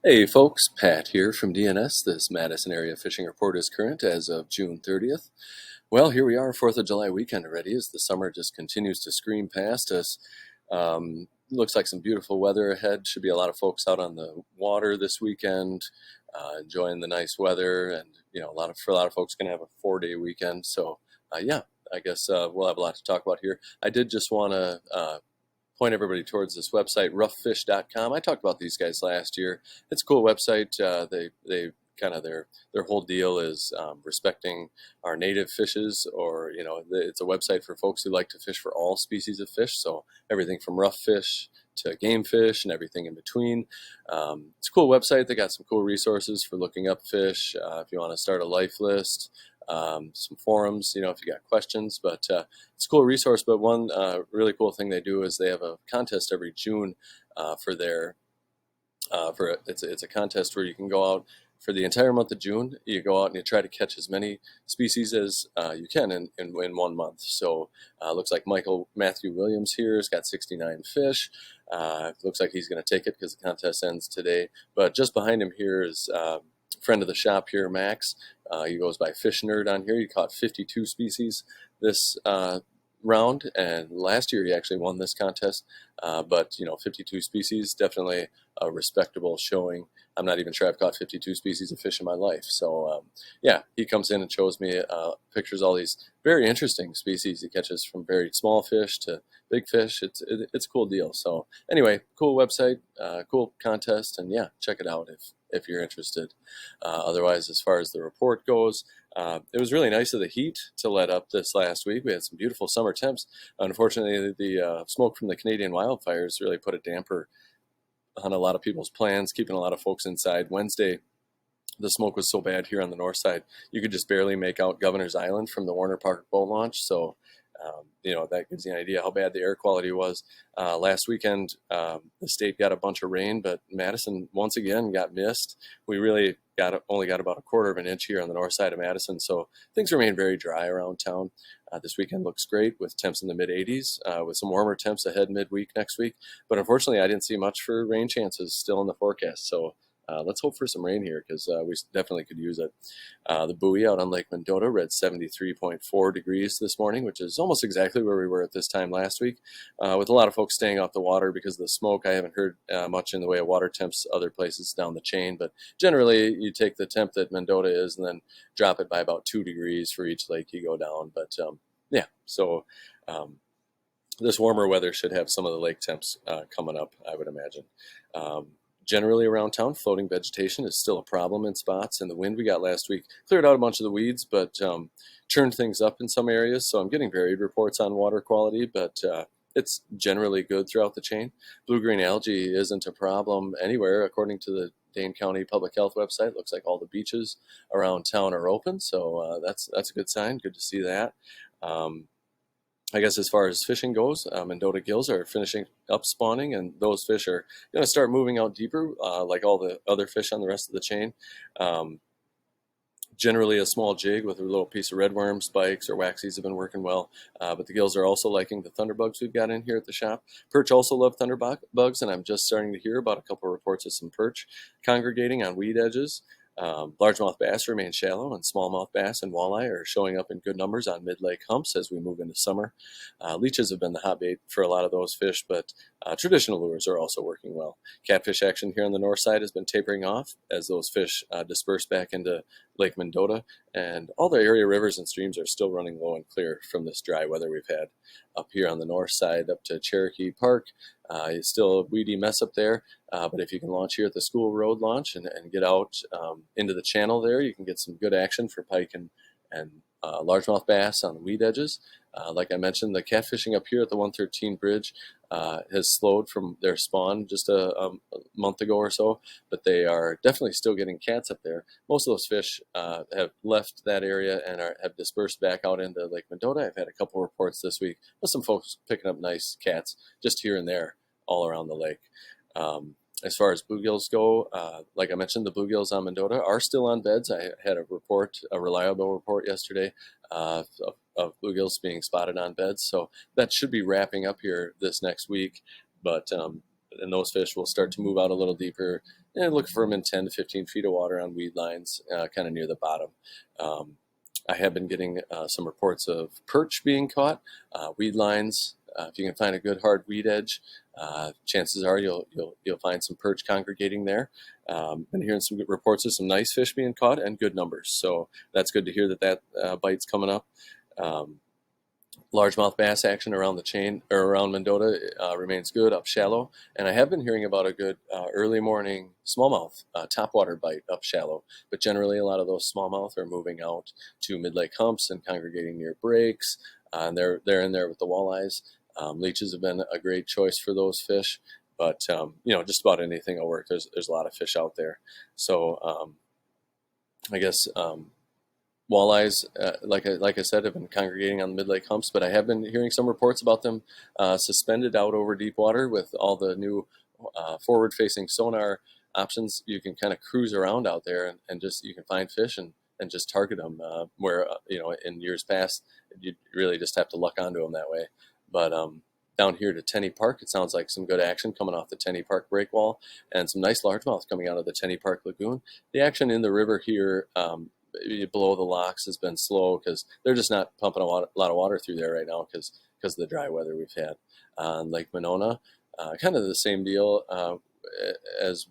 Hey folks, Pat here from DNS. This Madison area fishing report is current as of June 30th. Well, here we are, 4th of July weekend already as the summer just continues to scream past us. Looks like some beautiful weather ahead. Should be a lot of folks out on the water this weekend, enjoying the nice weather, and for a lot of folks going to have a 4-day weekend. So, yeah, I guess we'll have a lot to talk about here. I did just want to point everybody towards this website, roughfish.com. I talked about these guys last year. It's a cool website. They kind of their whole deal is respecting our native fishes, or it's a website for folks who like to fish for all species of fish. So everything from rough fish to game fish and everything in between. It's a cool website. They got some cool resources for looking up fish. If you want to start a life list, some forums, if you got questions. But it's a cool resource. But one really cool thing they do is they have a contest every June for their it's a contest where you can go out for the entire month of June. You go out and you try to catch as many species as you can in 1 month. So looks like Matthew Williams here has got 69 fish. Looks like he's going to take it because the contest ends today. But just behind him here is friend of the shop here, Max. He goes by Fish Nerd on here. He caught 52 species this round, and last year he actually won this contest. But 52 species, definitely a respectable showing. I'm not even sure I've caught 52 species of fish in my life. So yeah, he comes in and shows me pictures all these very interesting species he catches, from very small fish to big fish. It's a cool deal. So anyway, cool website, cool contest, and yeah, check it out if you're interested. Otherwise, as far as the report goes, it was really nice of the heat to let up this last week. We had some beautiful summer temps. Unfortunately, the smoke from the Canadian wildfires really put a damper on a lot of people's plans, keeping a lot of folks inside. Wednesday, the smoke was so bad here on the north side, you could just barely make out Governor's Island from the Warner Park boat launch. So, that gives you an idea how bad the air quality was. Last weekend, the state got a bunch of rain, but Madison once again got missed. We really only got about a quarter of an inch here on the north side of Madison, so things remain very dry around town. This weekend looks great with temps in the mid 80s, with some warmer temps ahead midweek next week. But unfortunately, I didn't see much for rain chances still in the forecast. So let's hope for some rain here, because we definitely could use it. The buoy out on Lake Mendota read 73.4 degrees this morning, which is almost exactly where we were at this time last week. With a lot of folks staying off the water because of the smoke, I haven't heard much in the way of water temps other places down the chain. But generally, you take the temp that Mendota is and then drop it by about 2 degrees for each lake you go down. But yeah, so this warmer weather should have some of the lake temps coming up, I would imagine. Generally around town, floating vegetation is still a problem in spots, and the wind we got last week cleared out a bunch of the weeds, but churned things up in some areas. So I'm getting varied reports on water quality, but it's generally good throughout the chain. Blue-green algae isn't a problem anywhere, according to the Dane County Public Health website. Looks like all the beaches around town are open, so that's a good sign. Good to see that. I guess as far as fishing goes, Mendota gills are finishing up spawning, and those fish are going to start moving out deeper, like all the other fish on the rest of the chain. Generally, a small jig with a little piece of redworm, spikes, or waxies have been working well, but the gills are also liking the thunderbugs we've got in here at the shop. Perch also love thunderbugs, and I'm just starting to hear about a couple of reports of some perch congregating on weed edges. Largemouth bass remain shallow, and smallmouth bass and walleye are showing up in good numbers on mid-lake humps as we move into summer. Leeches have been the hot bait for a lot of those fish, but traditional lures are also working well. Catfish action here on the north side has been tapering off as those fish disperse back into Lake Mendota, and all the area rivers and streams are still running low and clear from this dry weather we've had up here on the north side up to Cherokee Park. It's still a weedy mess up there, but if you can launch here at the school road launch and get out into the channel there, you can get some good action for pike and largemouth bass on the weed edges. Like I mentioned, the catfishing up here at the 113 bridge has slowed from their spawn just a month ago or so, but they are definitely still getting cats up there. Most of those fish have left that area and have dispersed back out into Lake Mendota. I've had a couple reports this week of some folks picking up nice cats just here and there all around the lake. As far as bluegills go, like I mentioned, the bluegills on Mendota are still on beds. I had a reliable report yesterday of bluegills being spotted on beds. So that should be wrapping up here this next week. But and those fish will start to move out a little deeper and look for them in 10 to 15 feet of water on weed lines, kind of near the bottom. Um, I have been getting some reports of perch being caught, weed lines. If you can find a good hard weed edge, chances are you'll find some perch congregating there. Been hearing some good reports of some nice fish being caught and good numbers, so that's good to hear that bite's coming up. Um, Largemouth bass action around the chain or around Mendota remains good up shallow, and I have been hearing about a good early morning smallmouth topwater bite up shallow. But generally, a lot of those smallmouth are moving out to mid-lake humps and congregating near breaks, and they're in there with the walleyes. Leeches have been a great choice for those fish, but just about anything will work. There's a lot of fish out there, so I guess. Walleyes, like I said, have been congregating on the mid-lake humps, but I have been hearing some reports about them suspended out over deep water with all the new forward-facing sonar options. You can kind of cruise around out there and just you can find fish and just target them. Where in years past you really just have to luck onto them that way. But down here to Tenney Park, it sounds like some good action coming off the Tenney Park breakwall and some nice largemouth coming out of the Tenney Park Lagoon. The action in the river here. Below the locks has been slow because they're just not pumping a lot of water through there right now because of the dry weather we've had. On Lake Monona, kind of the same deal as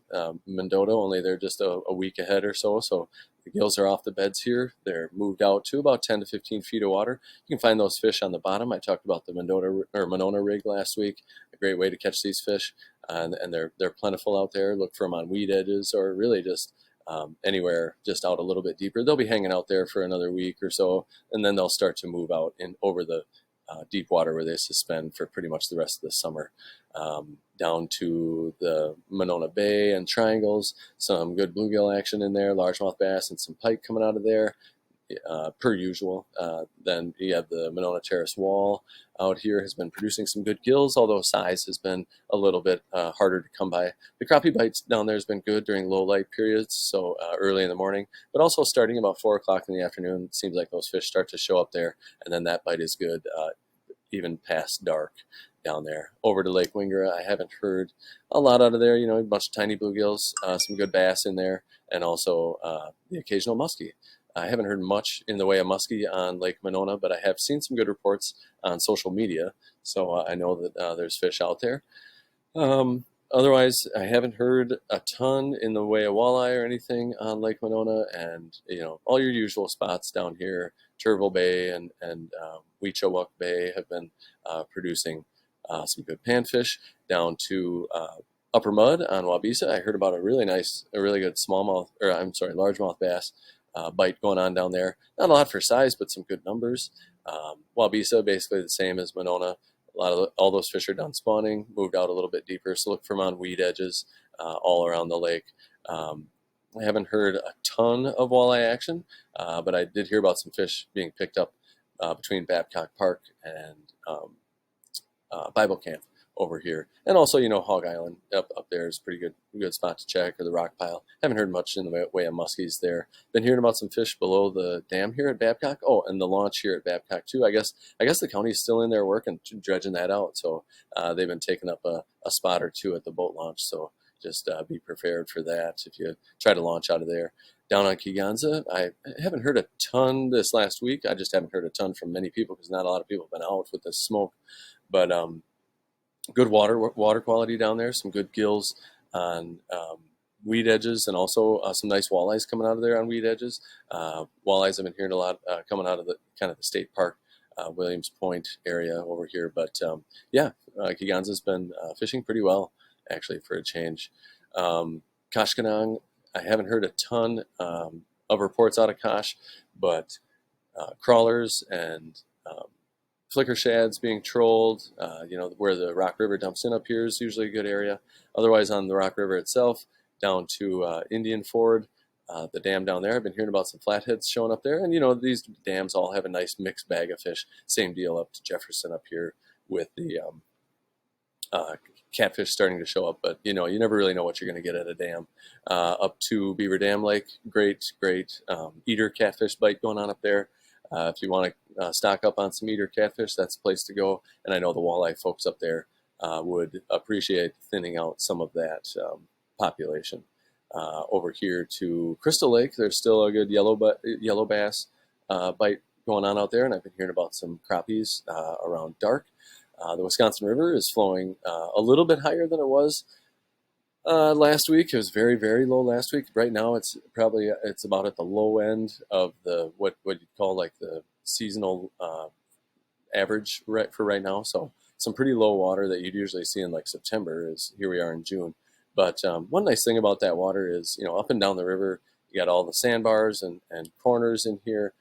Mendota, only they're just a week ahead or so. So the gills are off the beds here. They're moved out to about 10 to 15 feet of water. You can find those fish on the bottom. I talked about the Monona rig last week. A great way to catch these fish, and they're plentiful out there. Look for them on weed edges or really just anywhere just out a little bit deeper. They'll be hanging out there for another week or so, and then they'll start to move out in over the deep water where they suspend for pretty much the rest of the summer. Down to the Monona Bay and Triangles, some good bluegill action in there, largemouth bass and some pike coming out of there. Per usual. Then you have the Monona Terrace Wall out here has been producing some good gills, although size has been a little bit harder to come by. The crappie bites down there has been good during low light periods, so early in the morning, but also starting about 4 o'clock in the afternoon, it seems like those fish start to show up there, and then that bite is good even past dark down there. Over to Lake Wingara, I haven't heard a lot out of there, a bunch of tiny bluegills, some good bass in there, and also the occasional muskie. I haven't heard much in the way of muskie on Lake Monona, but I have seen some good reports on social media, so I know that there's fish out there. Otherwise, I haven't heard a ton in the way of walleye or anything on Lake Monona, and all your usual spots down here, Turville Bay and Weechawuk Bay have been producing some good panfish. Down to Upper Mud on Wabisa, I heard about a really good largemouth bass bite going on down there. Not a lot for size, but some good numbers. Wabisa, basically the same as Monona. All those fish are done spawning, moved out a little bit deeper, so look for them on weed edges all around the lake. I haven't heard a ton of walleye action, but I did hear about some fish being picked up between Babcock Park and Bible Camp over here, and also Hog Island up there is a pretty good spot to check, or the Rock Pile. Haven't heard much in the way of muskies there. Been hearing about some fish below the dam here at Babcock. Oh, and the launch here at Babcock too. I guess the county's still in there working, dredging that out. So they've been taking up a spot or two at the boat launch. So just be prepared for that if you try to launch out of there. Down on Kegonsa, I haven't heard a ton this last week. I just haven't heard a ton from many people because not a lot of people have been out with the smoke. But good water quality down there, some good gills on weed edges, and also some nice walleyes coming out of there on weed edges. Walleyes I've been hearing a lot coming out of the kind of the state park, Williams Point area over here. But Kegonsa's been fishing pretty well actually for a change. Koshkonong, I haven't heard a ton of reports out of Kosh, but crawlers and flicker shads being trolled, where the Rock River dumps in up here is usually a good area. Otherwise, on the Rock River itself, down to Indian Ford, the dam down there, I've been hearing about some flatheads showing up there. And, these dams all have a nice mixed bag of fish. Same deal up to Jefferson up here with the catfish starting to show up. But, you never really know what you're going to get at a dam. Up to Beaver Dam Lake, great eater catfish bite going on up there. If you want to stock up on some eater catfish, that's the place to go. And I know the walleye folks up there would appreciate thinning out some of that population. Over here to Crystal Lake, there's still a good yellow bass bite going on out there, and I've been hearing about some crappies around dark. The Wisconsin River is flowing a little bit higher than it was last week. It was very, very low last week. Right now, it's about at the low end of the what you'd call like the seasonal average for right now. So some pretty low water that you'd usually see in like September is here we are in June. But one nice thing about that water is, up and down the river, you got all the sandbars and corners in here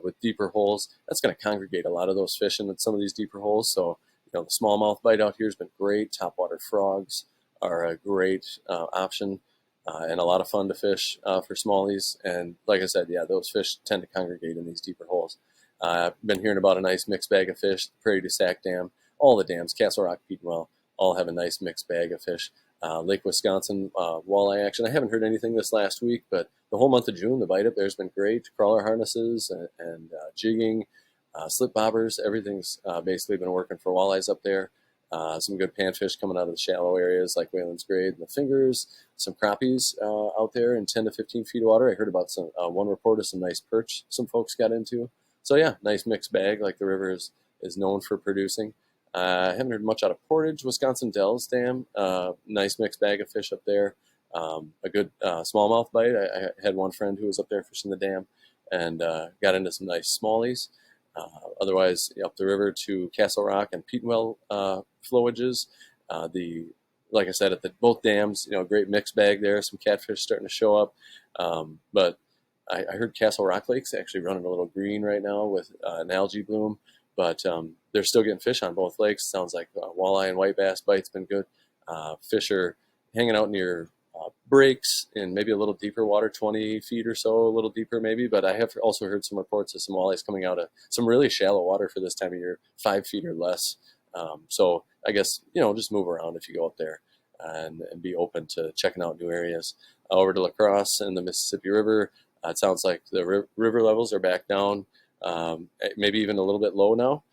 with deeper holes. That's going to congregate a lot of those fish in some of these deeper holes. So, the smallmouth bite out here has been great. Topwater frogs are a great option and a lot of fun to fish for smallies. And like I said, those fish tend to congregate in these deeper holes. I've been hearing about a nice mixed bag of fish. Prairie du Sac Dam, all the dams, Castle Rock, Petenwell, all have a nice mixed bag of fish. Lake Wisconsin walleye action. I haven't heard anything this last week, but the whole month of June, the bite up there has been great. Crawler harnesses and jigging, slip bobbers, everything's basically been working for walleyes up there. Some good panfish coming out of the shallow areas like Whalen's Grade and the Fingers. Some crappies out there in 10 to 15 feet of water. I heard about some one report of some nice perch some folks got into. So nice mixed bag like the river is known for producing. I haven't heard much out of Portage, Wisconsin Dells Dam. Nice mixed bag of fish up there. A good smallmouth bite. I had one friend who was up there fishing the dam and got into some nice smallies. Otherwise, up the river to Castle Rock and Petenwell flowages. Like I said, at both dams, great mixed bag there. Some catfish starting to show up. But I heard Castle Rock Lake's actually running a little green right now with an algae bloom. But they're still getting fish on both lakes. Sounds like walleye and white bass bite's been good. Fish are hanging out near breaks in maybe a little deeper water, 20 feet or so, a little deeper maybe. But I have also heard some reports of some walleyes coming out of some really shallow water for this time of year, 5 feet or less. So I guess, just move around if you go up there and be open to checking out new areas. Over to La Crosse and the Mississippi River, it sounds like the river levels are back down. Maybe even a little bit low now,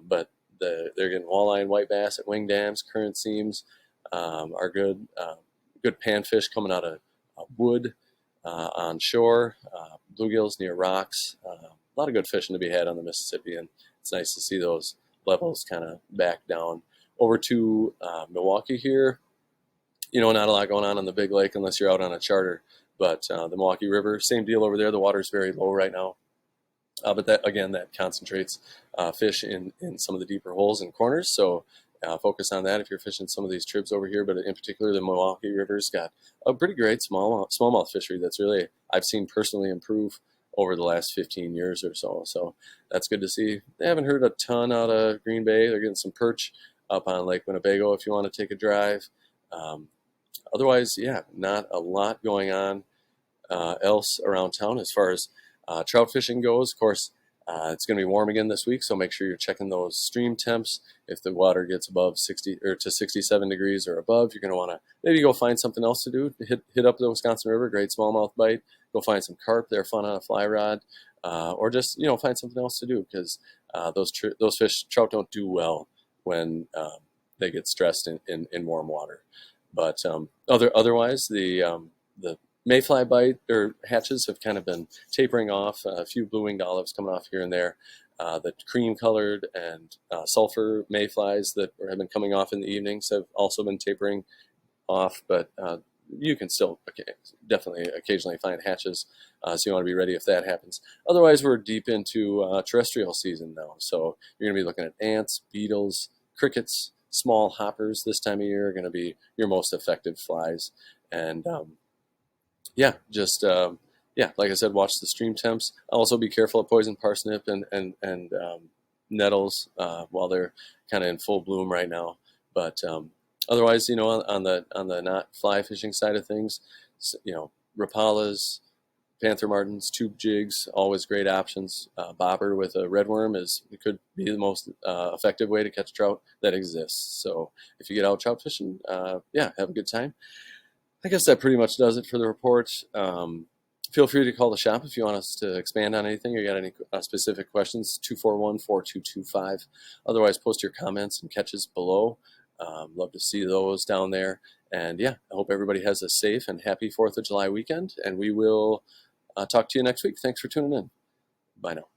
but they're getting walleye and white bass at wing dams. Current seams are good. Good panfish coming out of wood on shore. Bluegills near rocks. A lot of good fishing to be had on the Mississippi, and it's nice to see those levels kind of back down. Over to Milwaukee here. Not a lot going on the big lake unless you're out on a charter, but the Milwaukee River, same deal over there. The water's very low right now. But that concentrates fish in some of the deeper holes and corners. So focus on that if you're fishing some of these trips over here. But in particular, the Milwaukee River's got a pretty great smallmouth fishery that's really, I've seen personally improve over the last 15 years or so. So that's good to see. They haven't heard a ton out of Green Bay. They're getting some perch up on Lake Winnebago if you want to take a drive. Otherwise, not a lot going on else around town as far as trout fishing goes. Of course, it's going to be warm again this week, so make sure you're checking those stream temps. If the water gets above 60 or to 67 degrees or above, you're going to want to maybe go find something else to do. Hit up the Wisconsin River, great smallmouth bite. Go find some carp. They're fun on a fly rod, or just find something else to do because those fish trout don't do well when they get stressed in warm water. But otherwise, the mayfly bite or hatches have kind of been tapering off. A few blue-winged olives coming off here and there. The cream-colored and sulfur mayflies that have been coming off in the evenings have also been tapering off, but you can still definitely occasionally find hatches, so you want to be ready if that happens. Otherwise, we're deep into terrestrial season now, so you're going to be looking at ants, beetles, crickets, small hoppers this time of year are going to be your most effective flies. And like I said, watch the stream temps. Also be careful of poison parsnip and nettles while they're kind of in full bloom right now. But otherwise, on the not fly fishing side of things, Rapalas, panther martins, tube jigs, always great options. Bobber with a redworm could be the most effective way to catch trout that exists. So if you get out trout fishing, have a good time. I guess that pretty much does it for the report. Feel free to call the shop if you want us to expand on anything or you got any specific questions, 241-4225. Otherwise, post your comments and catches below. Love to see those down there. And yeah, I hope everybody has a safe and happy 4th of July weekend. And we will talk to you next week. Thanks for tuning in. Bye now.